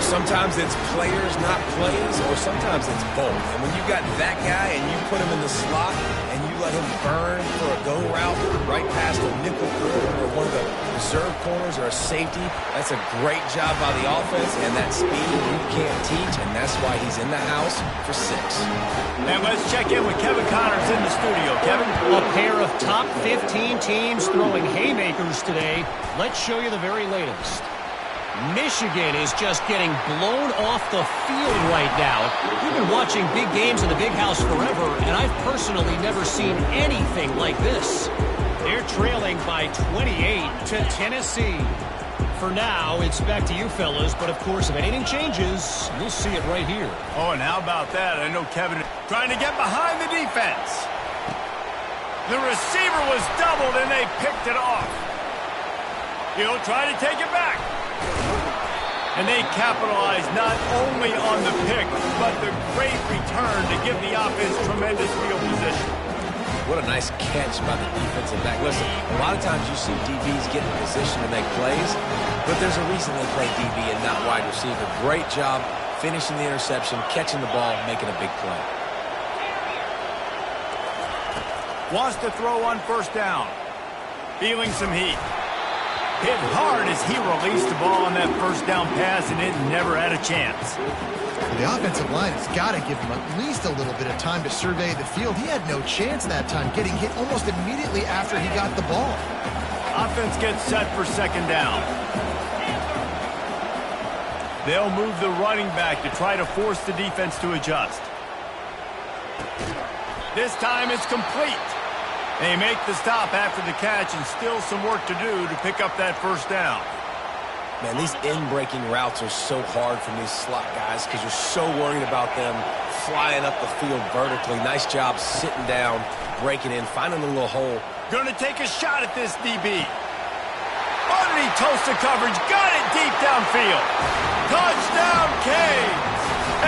Sometimes it's players, not plays, or sometimes it's both. And when you got that guy and you put him in the slot and you let him burn for a go route right past a nickel corner or one of the reserve corners or a safety, that's a great job by the offense, and that speed you can't teach, and that's why he's in the house for 6. And let's check in with Kevin Connors in the studio. Kevin? A pair of top 15 teams throwing haymakers today. Let's show you the very latest. Michigan is just getting blown off the field right now. We've been watching big games in the Big House forever, and I've personally never seen anything like this. They're trailing by 28 to Tennessee. For now, it's back to you fellas, but of course, if anything changes, you'll see it right here. Oh, and how about that? I know Kevin trying to get behind the defense. The receiver was doubled, and they picked it off. He'll try to take it back. And they capitalize not only on the pick, but the great return to give the offense tremendous field position. What a nice catch by the defensive back. Listen, a lot of times you see DBs get in position to make plays, but there's a reason they play DB and not wide receiver. Great job finishing the interception, catching the ball, making a big play. Wants to throw on first down. Feeling some heat. Hit hard as he released the ball on that first down pass, and it never had a chance. The offensive line has got to give him at least a little bit of time to survey the field. He had no chance that time, getting hit almost immediately after he got the ball. Offense gets set for second down. They'll move the running back to try to force the defense to adjust. This time it's complete. They make the stop after the catch, and still some work to do to pick up that first down. Man, these in-breaking routes are so hard from these slot guys because you're so worried about them flying up the field vertically. Nice job sitting down, breaking in, finding a little hole. Gonna take a shot at this DB. Underneath toasted coverage, got it deep downfield. Touchdown, Canes!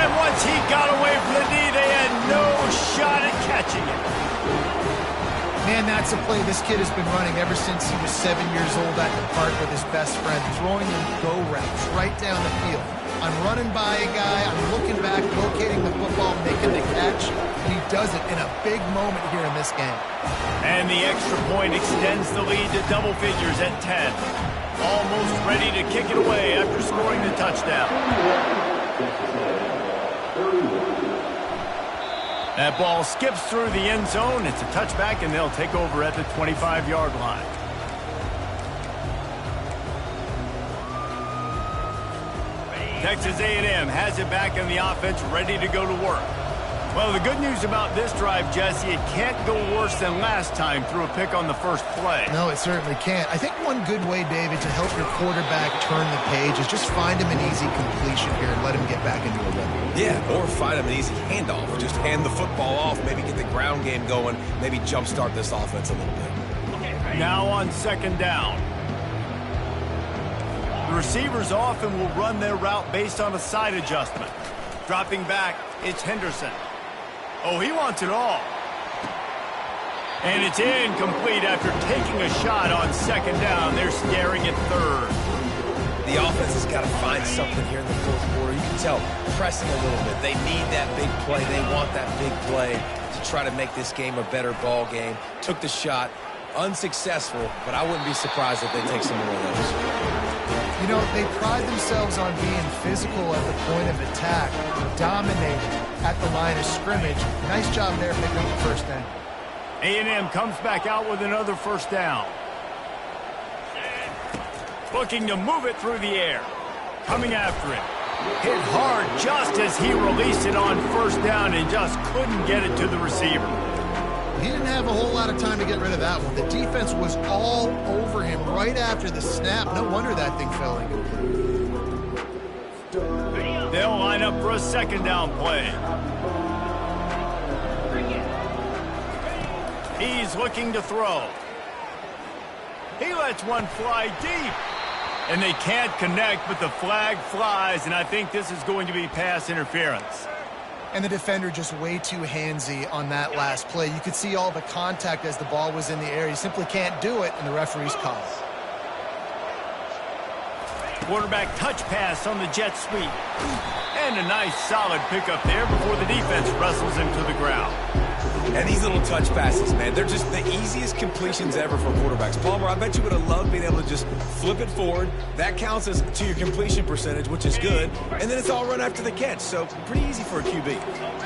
And once he got away from the D, they had no shot at catching it. Man, that's a play this kid has been running ever since he was 7 years old at the park with his best friend, throwing in go routes right down the field. I'm running by a guy, I'm looking back, locating the football, making the catch, and he does it in a big moment here in this game. And the extra point extends the lead to double figures at 10. Almost ready to kick it away after scoring the touchdown. That ball skips through the end zone. It's a touchback, and they'll take over at the 25-yard line. Texas A&M has it back in the offense, ready to go to work. Well, the good news about this drive, Jesse, it can't go worse than last time through a pick on the first play. No, it certainly can't. I think one good way, David, to help your quarterback turn the page is just find him an easy completion here and let him get back into a rhythm. Yeah, or find him an easy handoff. Just hand the football off, maybe get the ground game going, maybe jumpstart this offense a little bit. Now on second down. The receivers often will run their route based on a side adjustment. Dropping back, it's Henderson. Oh, he wants it all. And it's incomplete after taking a shot on second down. They're staring at third. The offense has got to find something here in the fourth quarter. You can tell, pressing a little bit. They need that big play. They want that big play to try to make this game a better ball game. Took the shot. Unsuccessful, but I wouldn't be surprised if they take some more of those. You know, they pride themselves on being physical at the point of attack, dominating at the line of scrimmage. Nice job there picking up the first down. A&M comes back out with another first down. Looking to move it through the air. Coming after it. Hit hard just as he released it on first down and just couldn't get it to the receiver. He didn't have a whole lot of time to get rid of that one. The defense was all over him right after the snap. No wonder that thing fell incomplete. They'll line up for a second down play. He's looking to throw. He lets one fly deep. And they can't connect, but the flag flies, and I think this is going to be pass interference. And the defender just way too handsy on that last play. You could see all the contact as the ball was in the air. He simply can't do it, and the referee's call. Quarterback touch pass on the jet sweep. And a nice solid pickup there before the defense wrestles him to the ground. And these little touch passes, man, they're just the easiest completions ever for quarterbacks. Palmer, I bet you would have loved being able to just flip it forward. That counts as to your completion percentage, which is good. And then it's all run after the catch, so pretty easy for a QB.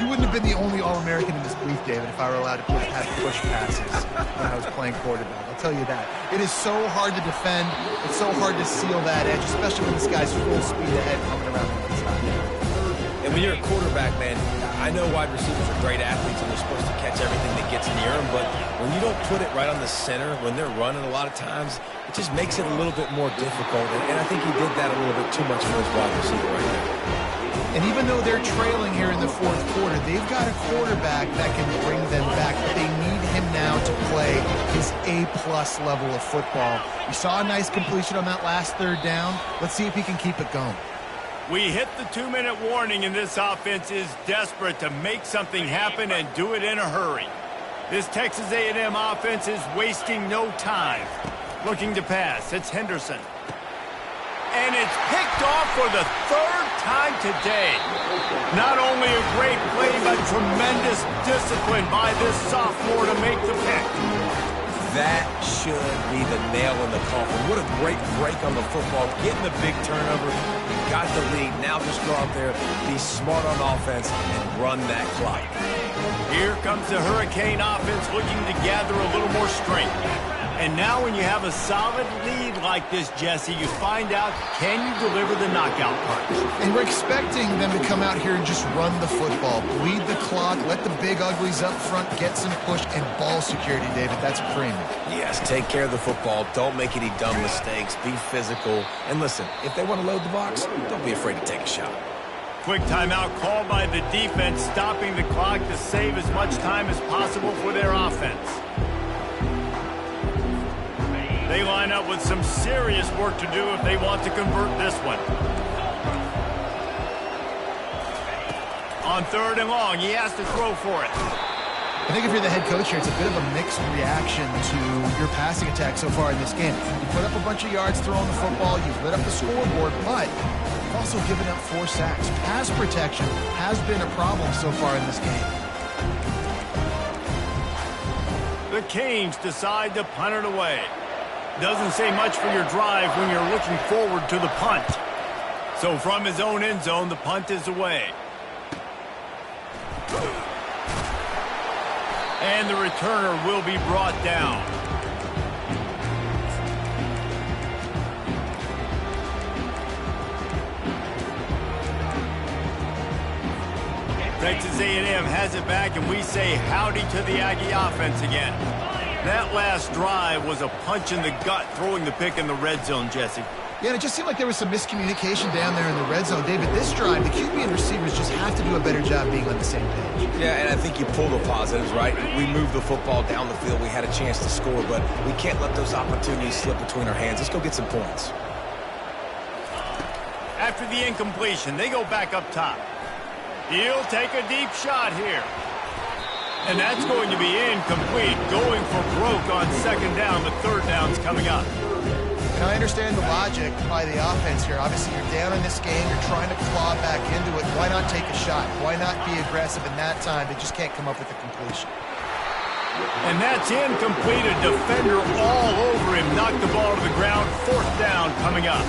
You wouldn't have been the only All-American in this booth, David, if I were allowed to have push passes when I was playing quarterback. I'll tell you that. It is so hard to defend. It's so hard to seal that edge, especially when this guy's full speed ahead coming around the inside. And when you're a quarterback, man, I know wide receivers are great athletes and they're supposed to catch everything that gets near them, but when you don't put it right on the center, when they're running a lot of times, it just makes it a little bit more difficult. And I think he did that a little bit too much for his wide receiver right there. And even though they're trailing here in the fourth quarter, they've got a quarterback that can bring them back. But they need him now to play his A-plus level of football. We saw a nice completion on that last third down. Let's see if he can keep it going. We hit the 2-minute warning, and this offense is desperate to make something happen and do it in a hurry. This Texas A&M offense is wasting no time. Looking to pass. It's Henderson. And it's picked off for the third time today. Not only a great play, but tremendous discipline by this sophomore to make the pick. That should be the nail in the coffin. What a great break on the football. Getting the big turnover. You got the lead. Now just go out there, be smart on offense, and run that clock. Here comes the Hurricane offense looking to gather a little more strength. And now when you have a solid lead like this, Jesse, you find out, can you deliver the knockout punch? And we're expecting them to come out here and just run the football, bleed the clock, let the big uglies up front get some push, and ball security, David. That's a premium. Yes, take care of the football. Don't make any dumb mistakes. Be physical. And listen, if they want to load the box, don't be afraid to take a shot. Quick timeout called by the defense, stopping the clock to save as much time as possible for their offense. They line up with some serious work to do if they want to convert this one. On third and long, he has to throw for it. I think if you're the head coach here, it's a bit of a mixed reaction to your passing attack so far in this game. You put up a bunch of yards throwing the football, you've lit up the scoreboard, but you've also given up 4 sacks. Pass protection has been a problem so far in this game. The Canes decide to punt it away. Doesn't say much for your drive when you're looking forward to the punt. So from his own end zone, the punt is away. And the returner will be brought down. Texas A&M has it back, and we say howdy to the Aggie offense again. That last drive was a punch in the gut, throwing the pick in the red zone, Jesse. Yeah, and it just seemed like there was some miscommunication down there in the red zone. David, this drive, the QB and receivers just have to do a better job being on the same page. Yeah, and I think you pull the positives, right? We moved the football down the field. We had a chance to score, but we can't let those opportunities slip between our hands. Let's go get some points. After the incompletion, they go back up top. He'll take a deep shot here. And that's going to be incomplete, going for broke on second down, but third down's coming up. And I understand the logic by the offense here. Obviously, you're down in this game. You're trying to claw back into it. Why not take a shot? Why not be aggressive in that time? They just can't come up with a completion. And that's incomplete. A defender all over him. Knocked the ball to the ground. Fourth down coming up.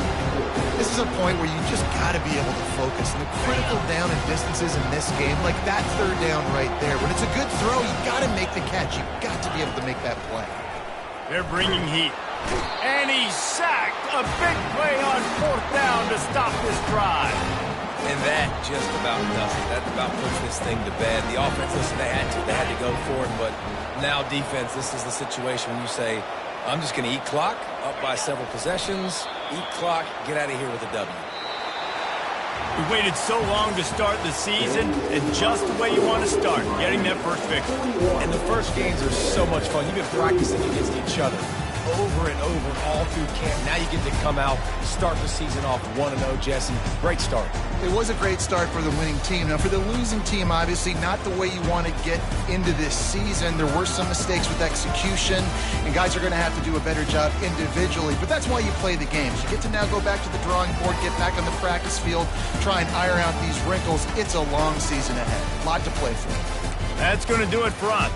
This is a point where you just got to be able to focus. And the critical down and distances in this game, like that third down right there. When it's a good throw, you got to make the catch. You got to be able to make that play. They're bringing heat. And he's sacked. A big play on fourth down to stop this drive. And that just about does it. That about puts this thing to bed. The offense, listen, they had to go for it, but now defense, this is the situation when you say, I'm just going to eat clock, up by several possessions, eat clock, get out of here with a W. We waited so long to start the season, and just the way you want to start, getting that first victory. And the first games are so much fun. You've been practicing against each other over and over all through camp. Now you get to come out, start the season off 1-0, Jesse. Great start. It was a great start for the winning team. Now, for the losing team, obviously not the way you want to get into this season. There were some mistakes with execution, and guys are going to have to do a better job individually. But that's why you play the games. You get to now go back to the drawing board, get back on the practice field, try and iron out these wrinkles. It's a long season ahead. A lot to play for. That's going to do it for us.